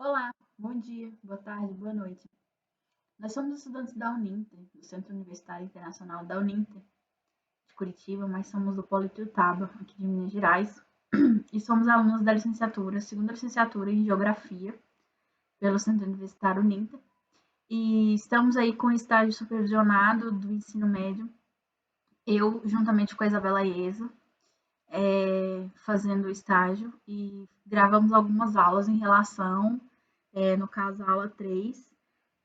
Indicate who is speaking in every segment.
Speaker 1: Olá, bom dia, boa tarde, boa noite. Nós somos estudantes da Uninter, do Centro Universitário Internacional da Uninter, de Curitiba, mas somos do Polo Ituiutaba, aqui de Minas Gerais, e somos alunos da licenciatura, segunda licenciatura em Geografia, pelo Centro Universitário Uninter, e estamos aí com o estágio supervisionado do ensino médio, eu, juntamente com a Isabela Iesa, fazendo o estágio, e gravamos algumas aulas em relação, no caso, a aula 3,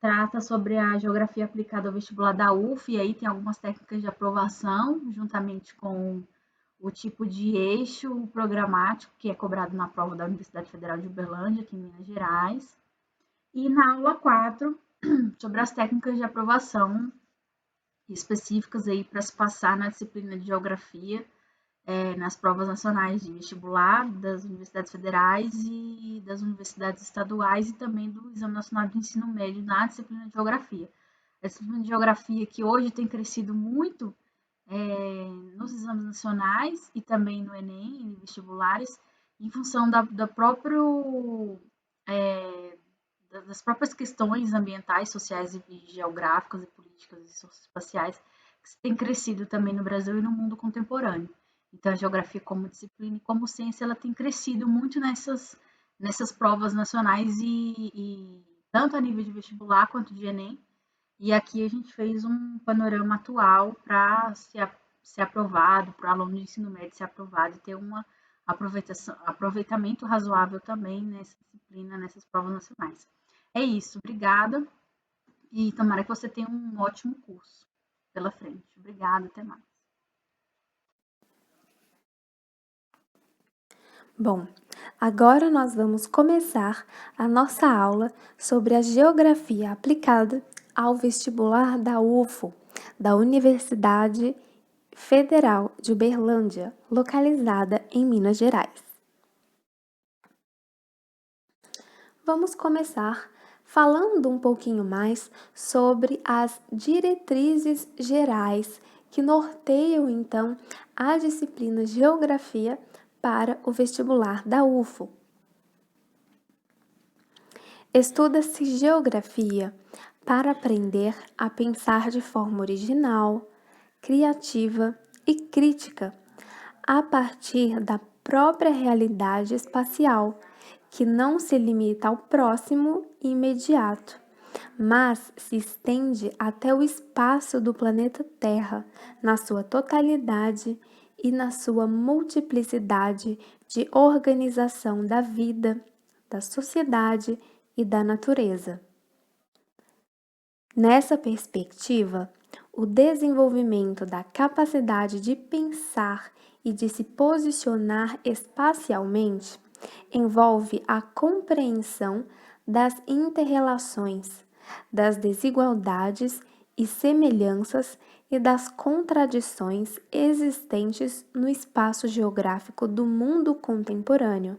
Speaker 1: trata sobre a geografia aplicada ao vestibular da UF, e aí tem algumas técnicas de aprovação, juntamente com o tipo de eixo programático que é cobrado na prova da Universidade Federal de Uberlândia, aqui em Minas Gerais. E na aula 4, sobre as técnicas de aprovação específicas aí para se passar na disciplina de geografia, nas provas nacionais de vestibular das universidades federais e das universidades estaduais e também do Exame Nacional de Ensino Médio na disciplina de Geografia. A disciplina de Geografia que hoje tem crescido muito nos exames nacionais e também no Enem, em vestibulares, em função das próprias questões ambientais, sociais e geográficas e políticas e socioespaciais que têm crescido também no Brasil e no mundo contemporâneo. Então, a geografia como disciplina e como ciência, ela tem crescido muito nessas provas nacionais e tanto a nível de vestibular quanto de Enem. E aqui a gente fez um panorama atual para ser aprovado, para o aluno de ensino médio ser aprovado e ter um aproveitamento razoável também nessa disciplina, nessas provas nacionais. É isso, obrigada e tomara que você tenha um ótimo curso pela frente. Obrigada, até mais.
Speaker 2: Bom, agora nós vamos começar a nossa aula sobre a geografia aplicada ao vestibular da UFO, da Universidade Federal de Uberlândia, localizada em Minas Gerais. Vamos começar falando um pouquinho mais sobre as diretrizes gerais que norteiam então a disciplina Geografia para o vestibular da UFO. Estuda-se geografia para aprender a pensar de forma original, criativa e crítica, a partir da própria realidade espacial, que não se limita ao próximo e imediato, mas se estende até o espaço do planeta Terra, na sua totalidade e na sua multiplicidade de organização da vida, da sociedade e da natureza. Nessa perspectiva, o desenvolvimento da capacidade de pensar e de se posicionar espacialmente envolve a compreensão das interrelações, das desigualdades e semelhanças e das contradições existentes no espaço geográfico do mundo contemporâneo,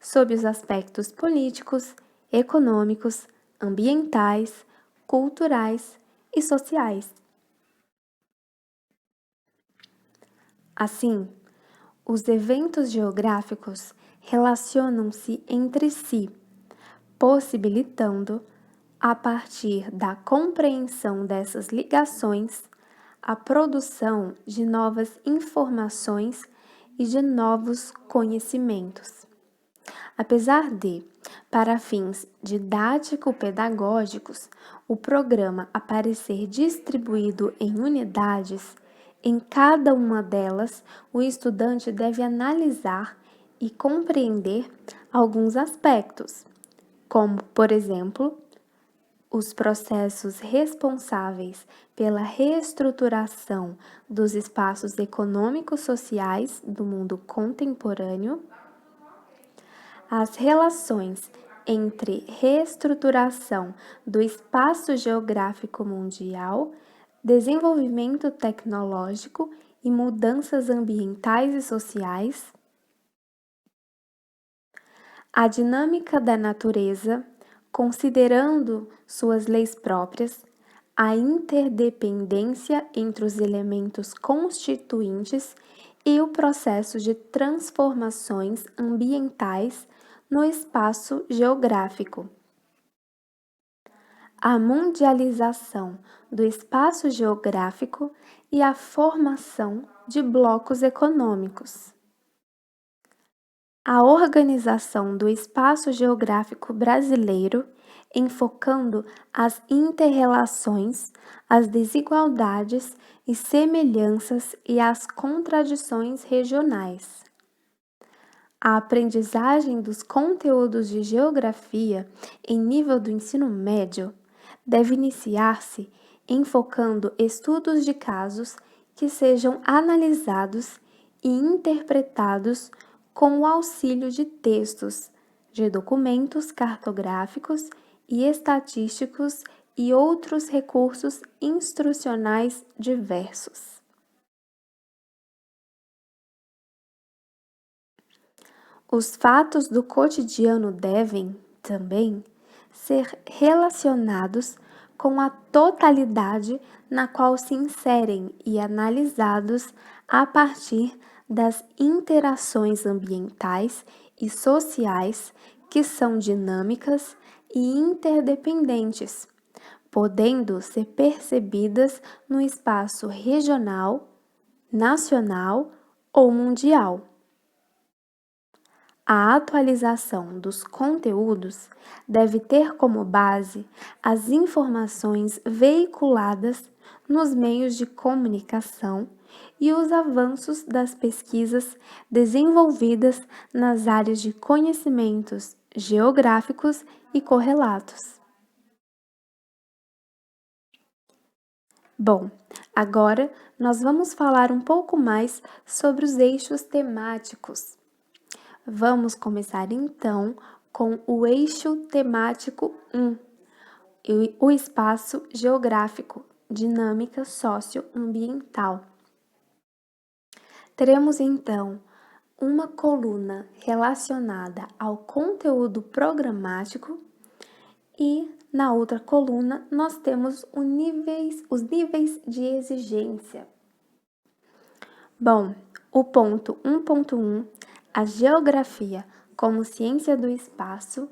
Speaker 2: sob os aspectos políticos, econômicos, ambientais, culturais e sociais. Assim, os eventos geográficos relacionam-se entre si, possibilitando, a partir da compreensão dessas ligações, a produção de novas informações e de novos conhecimentos. Apesar de, para fins didático-pedagógicos, o programa aparecer distribuído em unidades, em cada uma delas o estudante deve analisar e compreender alguns aspectos, como, por exemplo, os processos responsáveis pela reestruturação dos espaços econômicos sociais do mundo contemporâneo, as relações entre reestruturação do espaço geográfico mundial, desenvolvimento tecnológico e mudanças ambientais e sociais, a dinâmica da natureza, considerando suas leis próprias, a interdependência entre os elementos constituintes e o processo de transformações ambientais no espaço geográfico. A mundialização do espaço geográfico e a formação de blocos econômicos. A organização do espaço geográfico brasileiro, enfocando as inter-relações, as desigualdades e semelhanças e as contradições regionais. A aprendizagem dos conteúdos de geografia em nível do ensino médio deve iniciar-se enfocando estudos de casos que sejam analisados e interpretados com o auxílio de textos, de documentos cartográficos e estatísticos e outros recursos instrucionais diversos. Os fatos do cotidiano devem, também, ser relacionados com a totalidade na qual se inserem e analisados a partir das interações ambientais e sociais que são dinâmicas e interdependentes, podendo ser percebidas no espaço regional, nacional ou mundial. A atualização dos conteúdos deve ter como base as informações veiculadas nos meios de comunicação e os avanços das pesquisas desenvolvidas nas áreas de conhecimentos geográficos e correlatos. Bom, agora nós vamos falar um pouco mais sobre os eixos temáticos. Vamos começar então com o eixo temático 1, o espaço geográfico, dinâmica socioambiental. Teremos então uma coluna relacionada ao conteúdo programático e na outra coluna nós temos os níveis de exigência. Bom, o ponto 1.1, a geografia como ciência do espaço.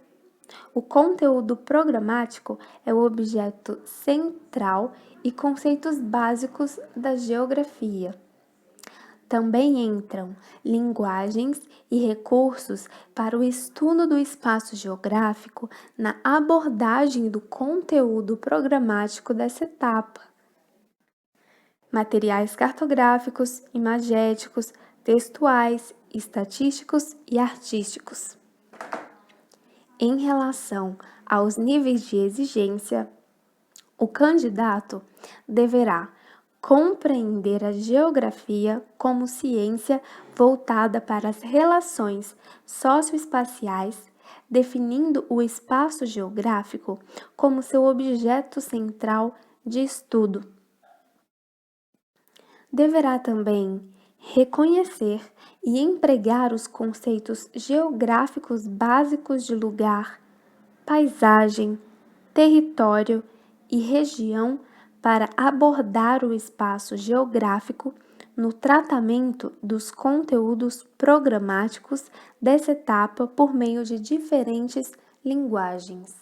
Speaker 2: O conteúdo programático é o objeto central e conceitos básicos da geografia. Também entram linguagens e recursos para o estudo do espaço geográfico na abordagem do conteúdo programático dessa etapa. Materiais cartográficos, imagéticos, textuais, estatísticos e artísticos. Em relação aos níveis de exigência, o candidato deverá compreender a geografia como ciência voltada para as relações socioespaciais, definindo o espaço geográfico como seu objeto central de estudo. Deverá também reconhecer e empregar os conceitos geográficos básicos de lugar, paisagem, território e região para abordar o espaço geográfico no tratamento dos conteúdos programáticos dessa etapa por meio de diferentes linguagens.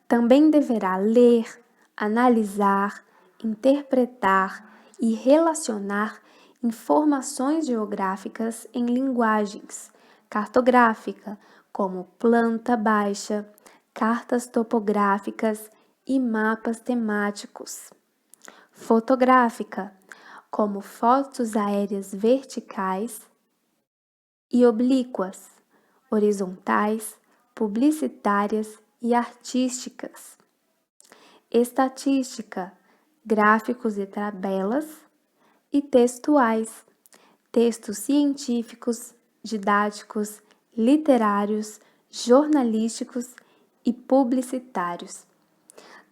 Speaker 2: Também deverá ler, analisar, interpretar e relacionar informações geográficas em linguagens cartográfica, como planta baixa, cartas topográficas e mapas temáticos. Fotográfica, como fotos aéreas verticais e oblíquas, horizontais, publicitárias e artísticas. Estatística, gráficos e tabelas, e textuais, textos científicos, didáticos, literários, jornalísticos e publicitários.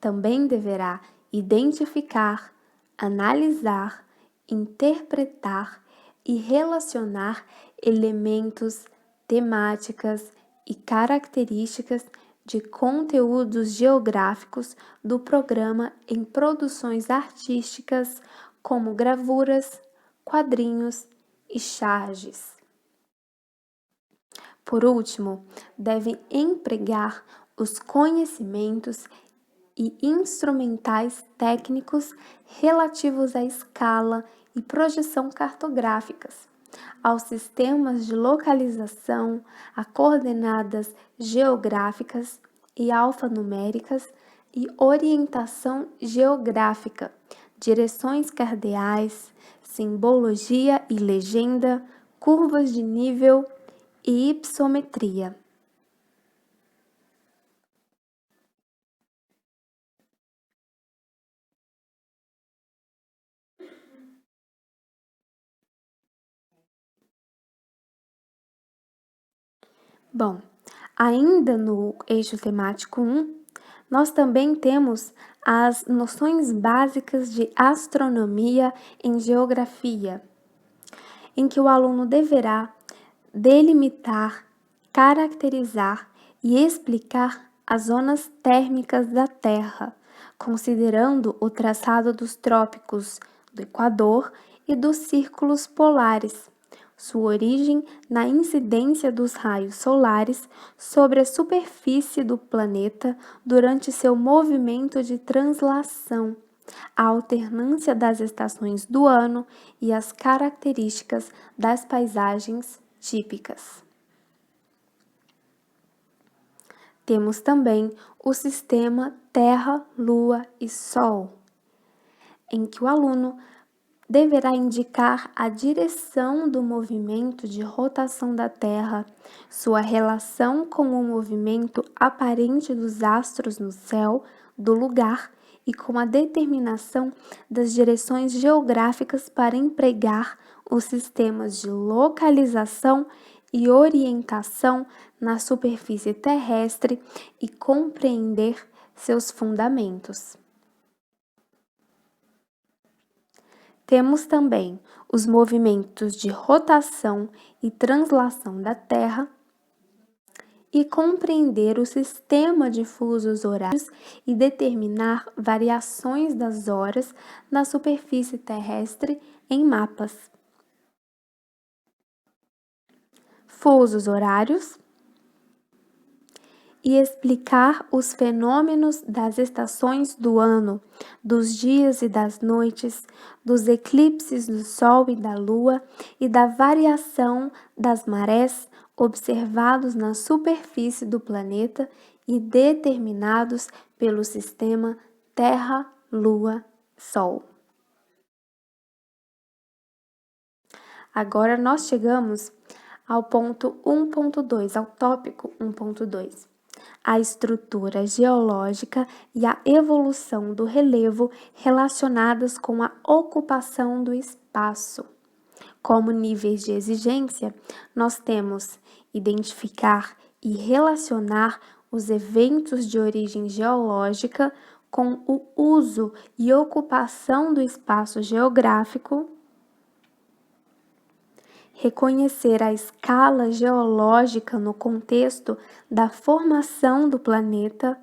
Speaker 2: Também deverá identificar, analisar, interpretar e relacionar elementos, temáticas e características de conteúdos geográficos do programa em produções artísticas como gravuras, quadrinhos e charges. Por último, devem empregar os conhecimentos e instrumentais técnicos relativos à escala e projeção cartográficas, aos sistemas de localização, a coordenadas geográficas e alfanuméricas e orientação geográfica, direções cardeais, simbologia e legenda, curvas de nível e hipsometria. Bom, ainda no eixo temático 1, nós também temos as noções básicas de astronomia em geografia, em que o aluno deverá delimitar, caracterizar e explicar as zonas térmicas da Terra, considerando o traçado dos trópicos, do Equador e dos círculos polares, sua origem na incidência dos raios solares sobre a superfície do planeta durante seu movimento de translação, a alternância das estações do ano e as características das paisagens típicas. Temos também o sistema Terra, Lua e Sol, em que o aluno deverá indicar a direção do movimento de rotação da Terra, sua relação com o movimento aparente dos astros no céu do lugar e com a determinação das direções geográficas para empregar os sistemas de localização e orientação na superfície terrestre e compreender seus fundamentos. Temos também os movimentos de rotação e translação da Terra e compreender o sistema de fusos horários e determinar variações das horas na superfície terrestre em mapas. Fusos horários e explicar os fenômenos das estações do ano, dos dias e das noites, dos eclipses do Sol e da Lua e da variação das marés observados na superfície do planeta e determinados pelo sistema Terra, Lua, Sol. Agora nós chegamos ao ponto 1.2, ao tópico 1.2. A estrutura geológica e a evolução do relevo relacionadas com a ocupação do espaço. Como níveis de exigência, nós temos identificar e relacionar os eventos de origem geológica com o uso e ocupação do espaço geográfico, reconhecer a escala geológica no contexto da formação do planeta,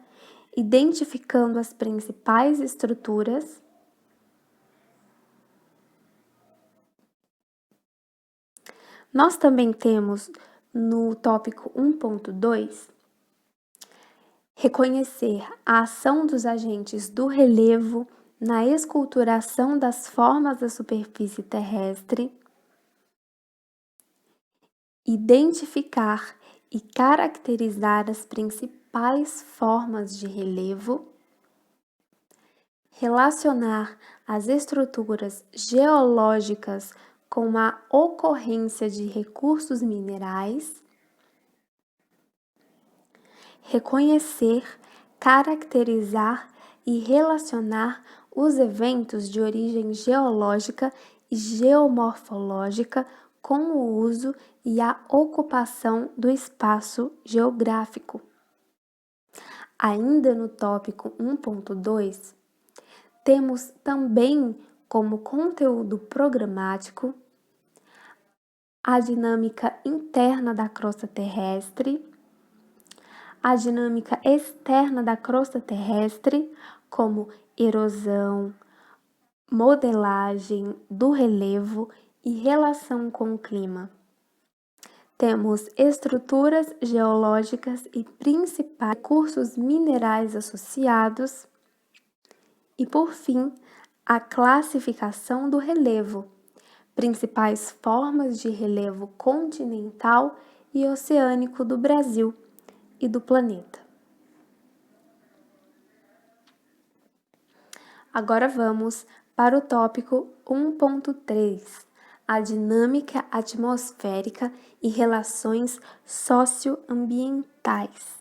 Speaker 2: identificando as principais estruturas. Nós também temos no tópico 1.2 reconhecer a ação dos agentes do relevo na esculturação das formas da superfície terrestre, identificar e caracterizar as principais formas de relevo, relacionar as estruturas geológicas com a ocorrência de recursos minerais, reconhecer, caracterizar e relacionar os eventos de origem geológica e geomorfológica com o uso e a ocupação do espaço geográfico. Ainda no tópico 1.2, temos também como conteúdo programático a dinâmica interna da crosta terrestre, a dinâmica externa da crosta terrestre, como erosão, modelagem do relevo e relação com o clima. temos estruturas geológicas e principais recursos minerais associados. E, por fim, a classificação do relevo, principais formas de relevo continental e oceânico do Brasil e do planeta. Agora vamos para o tópico 1.3, a dinâmica atmosférica e relações socioambientais.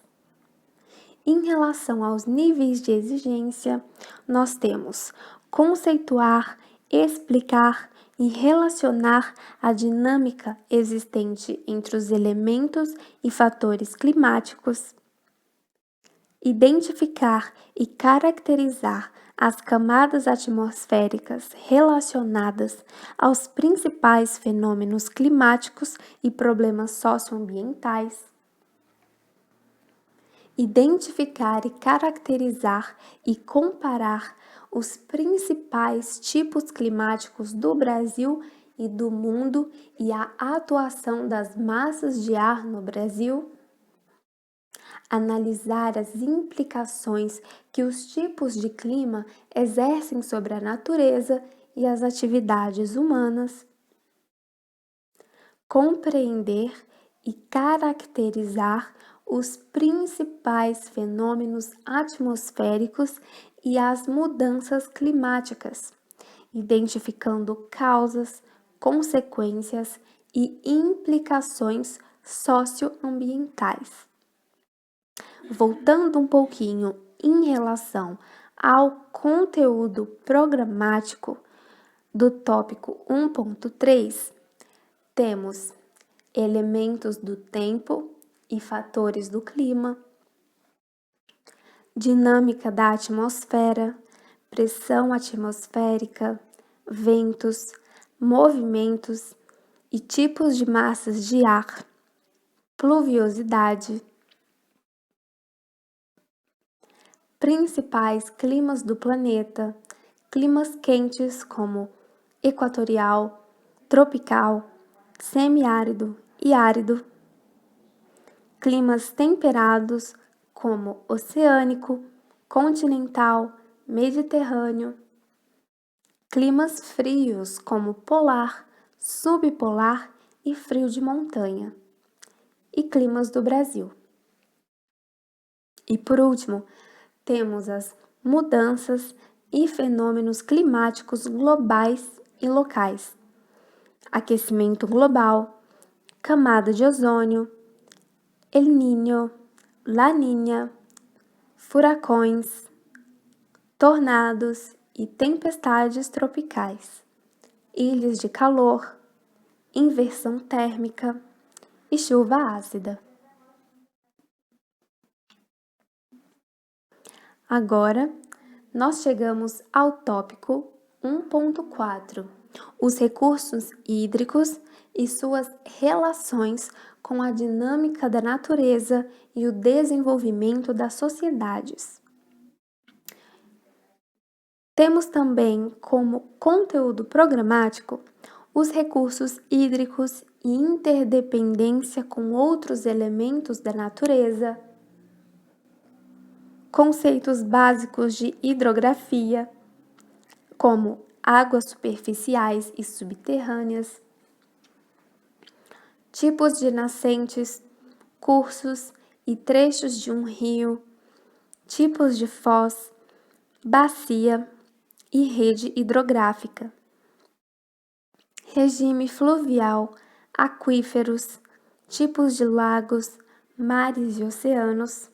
Speaker 2: Em relação aos níveis de exigência, nós temos conceituar, explicar e relacionar a dinâmica existente entre os elementos e fatores climáticos, identificar e caracterizar as camadas atmosféricas relacionadas aos principais fenômenos climáticos e problemas socioambientais, identificar e caracterizar e comparar os principais tipos climáticos do Brasil e do mundo e a atuação das massas de ar no Brasil, analisar as implicações que os tipos de clima exercem sobre a natureza e as atividades humanas, compreender e caracterizar os principais fenômenos atmosféricos e as mudanças climáticas, identificando causas, consequências e implicações socioambientais. Voltando um pouquinho em relação ao conteúdo programático do tópico 1.3, temos elementos do tempo e fatores do clima, dinâmica da atmosfera, pressão atmosférica, ventos, movimentos e tipos de massas de ar, pluviosidade, principais climas do planeta, climas quentes como equatorial, tropical, semiárido e árido, climas temperados como oceânico, continental, mediterrâneo, climas frios como polar, subpolar e frio de montanha, e climas do Brasil. E por último, temos as mudanças e fenômenos climáticos globais e locais, aquecimento global, camada de ozônio, El Niño, La Niña, furacões, tornados e tempestades tropicais, ilhas de calor, inversão térmica e chuva ácida. Agora, nós chegamos ao tópico 1.4, os recursos hídricos e suas relações com a dinâmica da natureza e o desenvolvimento das sociedades. Temos também como conteúdo programático os recursos hídricos e interdependência com outros elementos da natureza, conceitos básicos de hidrografia, como águas superficiais e subterrâneas, tipos de nascentes, cursos e trechos de um rio, tipos de foz, bacia e rede hidrográfica, regime fluvial, aquíferos, tipos de lagos, mares e oceanos,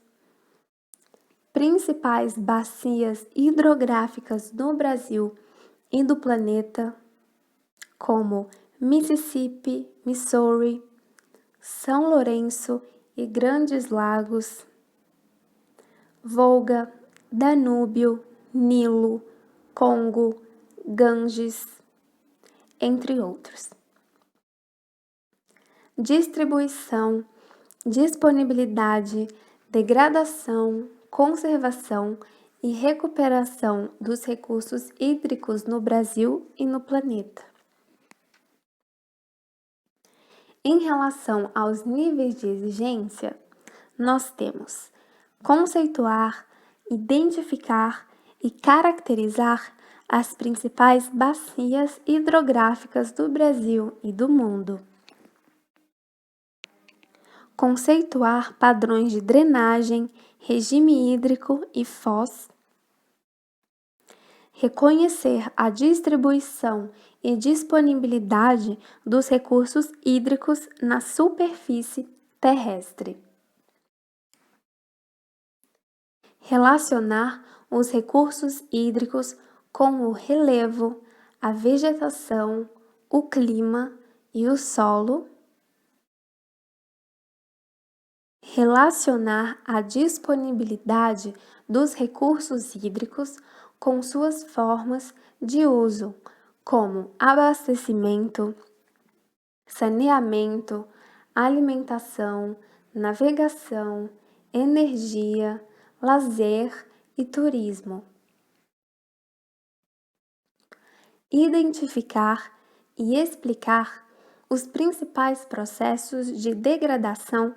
Speaker 2: principais bacias hidrográficas no Brasil e do planeta, como Mississippi, Missouri, São Lourenço e Grandes Lagos, Volga, Danúbio, Nilo, Congo, Ganges, entre outros. Distribuição, disponibilidade, degradação, conservação e recuperação dos recursos hídricos no Brasil e no planeta. Em relação aos níveis de exigência, nós temos conceituar, identificar e caracterizar as principais bacias hidrográficas do Brasil e do mundo. Conceituar padrões de drenagem, regime hídrico e foz. Reconhecer a distribuição e disponibilidade dos recursos hídricos na superfície terrestre. Relacionar os recursos hídricos com o relevo, a vegetação, o clima e o solo. Relacionar a disponibilidade dos recursos hídricos com suas formas de uso, como abastecimento, saneamento, alimentação, navegação, energia, lazer e turismo. Identificar e explicar os principais processos de degradação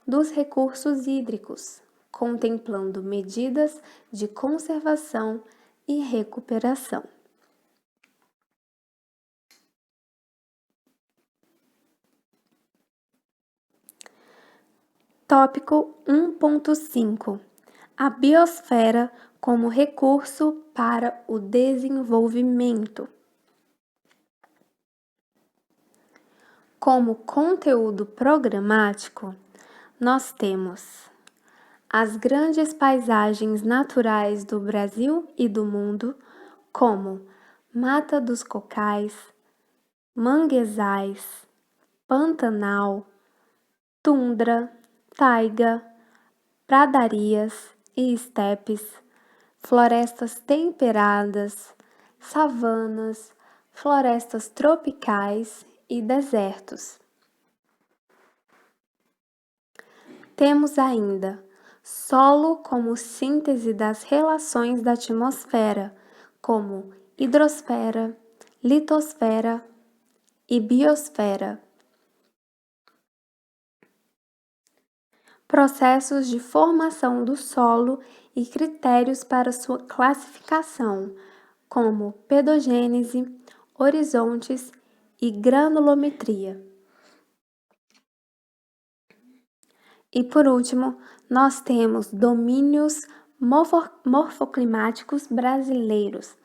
Speaker 2: dos recursos hídricos, contemplando medidas de conservação e recuperação. Tópico 1.5: A biosfera como recurso para o desenvolvimento. Como conteúdo programático, nós temos as grandes paisagens naturais do Brasil e do mundo, como Mata dos Cocais, manguezais, Pantanal, tundra, taiga, pradarias e estepes, florestas temperadas, savanas, florestas tropicais e desertos. Temos ainda solo como síntese das relações da atmosfera, como hidrosfera, litosfera e biosfera. Processos de formação do solo e critérios para sua classificação, como pedogênese, horizontes e granulometria. E por último, nós temos domínios morfoclimáticos brasileiros,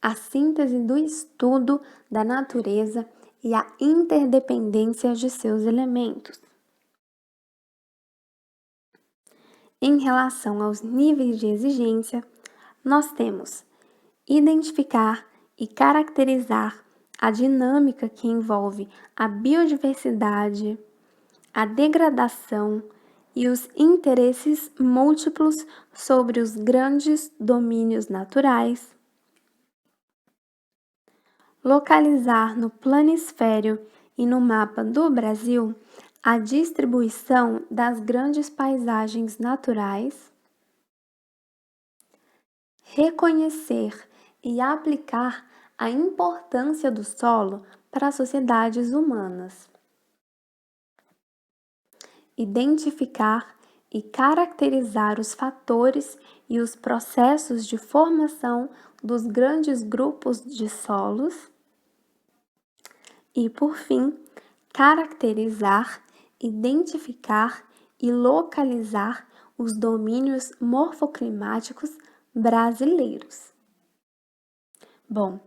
Speaker 2: a síntese do estudo da natureza e a interdependência de seus elementos. Em relação aos níveis de exigência, nós temos identificar e caracterizar a dinâmica que envolve a biodiversidade, a degradação e os interesses múltiplos sobre os grandes domínios naturais. Localizar no planisfério e no mapa do Brasil a distribuição das grandes paisagens naturais. Reconhecer e aplicar a importância do solo para as sociedades humanas. Identificar e caracterizar os fatores e os processos de formação dos grandes grupos de solos. E, por fim, caracterizar, identificar e localizar os domínios morfoclimáticos brasileiros. Bom,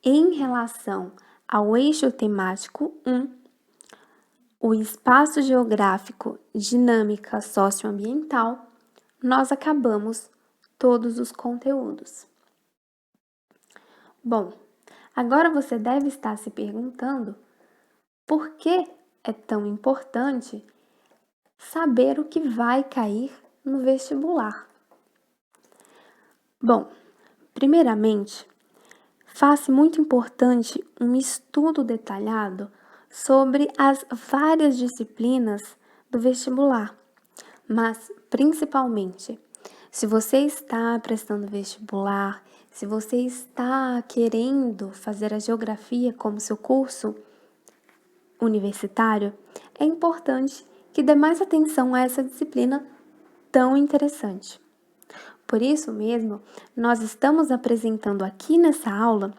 Speaker 2: em relação ao eixo temático 1, o espaço geográfico, dinâmica socioambiental, nós acabamos todos os conteúdos. Bom, agora você deve estar se perguntando por que é tão importante saber o que vai cair no vestibular. Bom, primeiramente, faz muito importante um estudo detalhado sobre as várias disciplinas do vestibular, mas principalmente, se você está prestando vestibular, se você está querendo fazer a geografia como seu curso, universitário, é importante que dê mais atenção a essa disciplina tão interessante. Por isso mesmo, nós estamos apresentando aqui nessa aula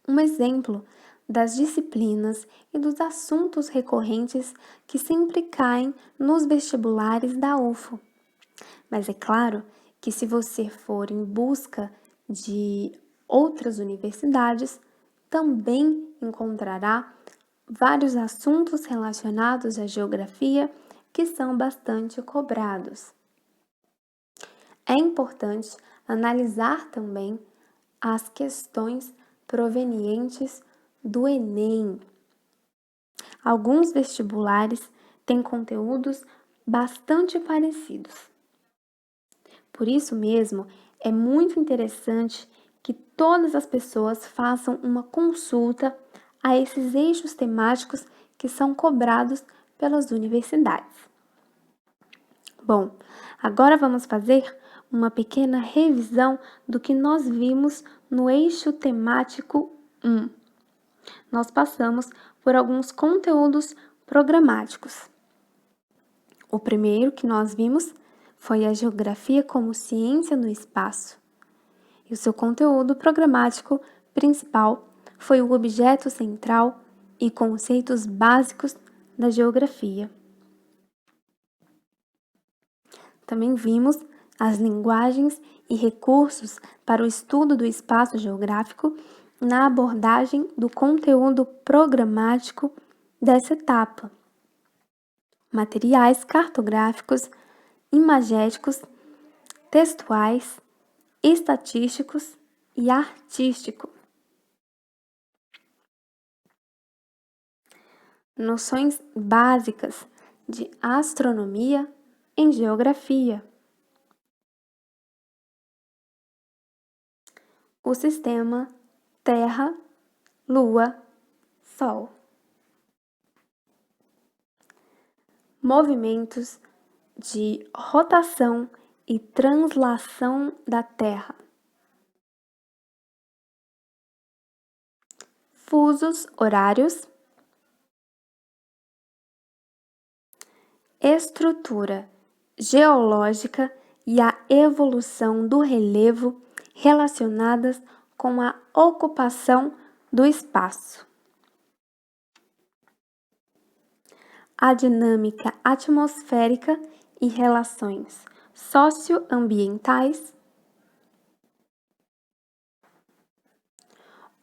Speaker 2: um exemplo das disciplinas e dos assuntos recorrentes que sempre caem nos vestibulares da UFO. Mas é claro que se você for em busca de outras universidades, também encontrará vários assuntos relacionados à geografia que são bastante cobrados. É importante analisar também as questões provenientes do Enem. Alguns vestibulares têm conteúdos bastante parecidos. Por isso mesmo, é muito interessante que todas as pessoas façam uma consulta a esses eixos temáticos que são cobrados pelas universidades. Bom, agora vamos fazer uma pequena revisão do que nós vimos no eixo temático 1. Nós passamos por alguns conteúdos programáticos. O primeiro que nós vimos foi a geografia como ciência no espaço. E o seu conteúdo programático principal foi o objeto central e conceitos básicos da geografia. Também vimos as linguagens e recursos para o estudo do espaço geográfico na abordagem do conteúdo programático dessa etapa. Materiais cartográficos, imagéticos, textuais, estatísticos e artístico. Noções básicas de astronomia em geografia. O sistema Terra, Lua, Sol. Movimentos de rotação e translação da Terra. Fusos horários. Estrutura geológica e a evolução do relevo relacionadas com a ocupação do espaço. A dinâmica atmosférica e relações socioambientais.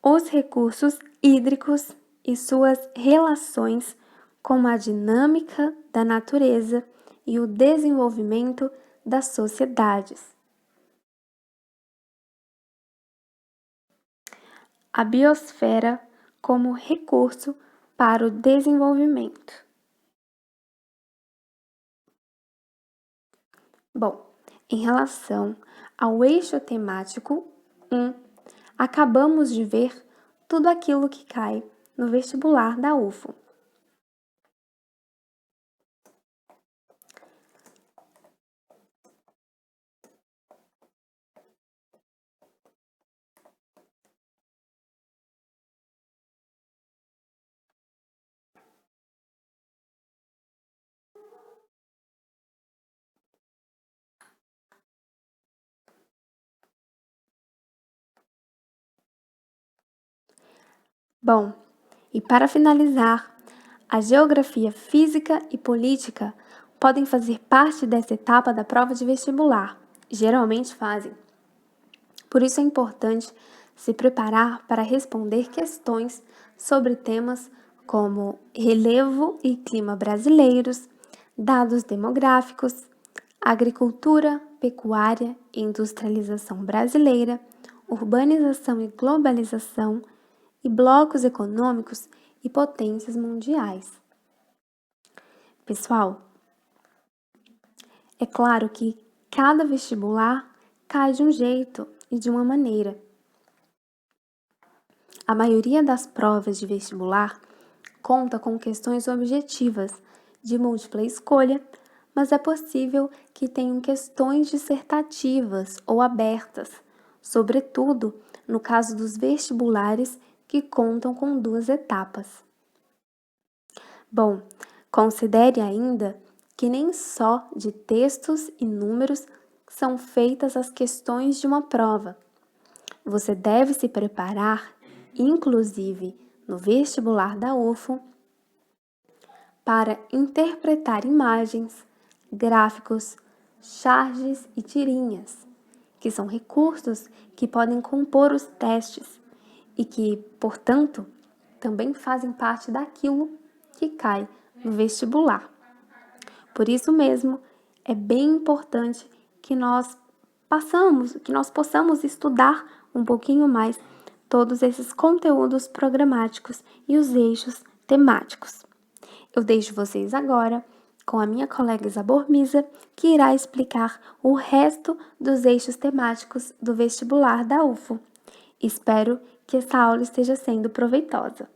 Speaker 2: Os recursos hídricos e suas relações com a dinâmica da natureza e o desenvolvimento das sociedades. A biosfera como recurso para o desenvolvimento. Bom, em relação ao eixo temático 1, acabamos de ver tudo aquilo que cai no vestibular da UFO. Bom, e para finalizar, a geografia física e política podem fazer parte dessa etapa da prova de vestibular. Geralmente fazem. Por isso é importante se preparar para responder questões sobre temas como relevo e clima brasileiros, dados demográficos, agricultura, pecuária e industrialização brasileira, urbanização e globalização, e blocos econômicos e potências mundiais. Pessoal, é claro que cada vestibular cai de um jeito e de uma maneira. A maioria das provas de vestibular conta com questões objetivas de múltipla escolha, mas é possível que tenham questões dissertativas ou abertas, sobretudo no caso dos vestibulares que contam com 2 etapas. Bom, considere ainda que nem só de textos e números são feitas as questões de uma prova. Você deve se preparar, inclusive no vestibular da UFO, para interpretar imagens, gráficos, charges e tirinhas, que são recursos que podem compor os testes e que, portanto, também fazem parte daquilo que cai no vestibular. Por isso mesmo, é bem importante que nós possamos estudar um pouquinho mais todos esses conteúdos programáticos e os eixos temáticos. Eu deixo vocês agora com a minha colega Isabor Misa, que irá explicar o resto dos eixos temáticos do vestibular da UFO. Espero que essa aula esteja sendo proveitosa.